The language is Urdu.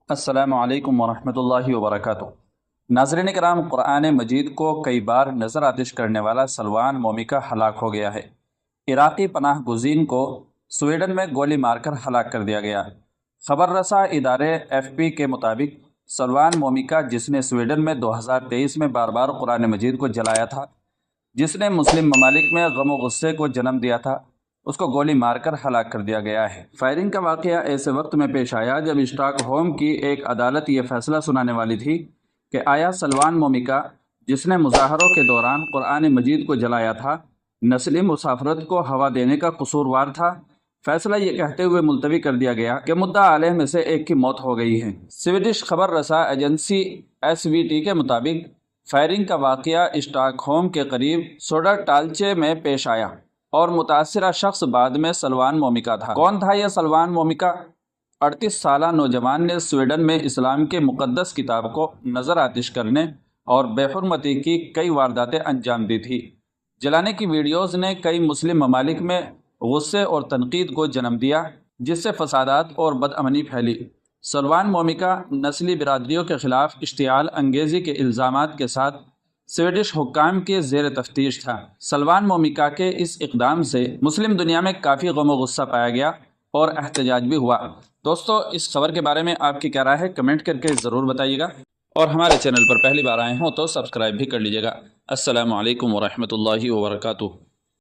السلام علیکم ورحمۃ اللہ وبرکاتہ۔ ناظرین کرام، قرآن مجید کو کئی بار نظر آتش کرنے والا سلوان مومکا ہلاک ہو گیا ہے۔ عراقی پناہ گزین کو سویڈن میں گولی مار کر ہلاک کر دیا گیا۔ خبر رساں ادارے ایف پی کے مطابق سلوان مومکا، جس نے سویڈن میں 2023 میں بار بار قرآن مجید کو جلایا تھا، جس نے مسلم ممالک میں غم و غصے کو جنم دیا تھا، اس کو گولی مار کر ہلاک کر دیا گیا ہے۔ فائرنگ کا واقعہ ایسے وقت میں پیش آیا جب اسٹاک ہوم کی ایک عدالت یہ فیصلہ سنانے والی تھی کہ آیا سلوان مومکا، جس نے مظاہروں کے دوران قرآن مجید کو جلایا تھا، نسلی مسافرت کو ہوا دینے کا قصوروار تھا۔ فیصلہ یہ کہتے ہوئے ملتوی کر دیا گیا کہ مدعا علیہ میں سے ایک کی موت ہو گئی ہے۔ سویڈش خبر رساں ایجنسی SVT کے مطابق فائرنگ کا واقعہ اسٹاک ہوم کے قریب سوڈرٹالچے میں پیش آیا اور متاثرہ شخص بعد میں سلوان مومکا تھا۔ کون تھا یہ سلوان مومکا؟ 38 سالہ نوجوان نے سویڈن میں اسلام کے مقدس کتاب کو نظر آتش کرنے اور بے حرمتی کی کئی وارداتیں انجام دی تھی۔ جلانے کی ویڈیوز نے کئی مسلم ممالک میں غصے اور تنقید کو جنم دیا، جس سے فسادات اور بدامنی پھیلی۔ سلوان مومکا نسلی برادریوں کے خلاف اشتعال انگیزی کے الزامات کے ساتھ سویڈش حکام کے زیر تفتیش تھا۔ سلوان مومکا کے اس اقدام سے مسلم دنیا میں کافی غم و غصہ پایا گیا اور احتجاج بھی ہوا۔ دوستو، اس خبر کے بارے میں آپ کی کیا رائے ہے؟ کمنٹ کر کے ضرور بتائیے گا، اور ہمارے چینل پر پہلی بار آئے ہوں تو سبسکرائب بھی کر لیجیے گا۔ السلام علیکم ورحمۃ اللہ وبرکاتہ۔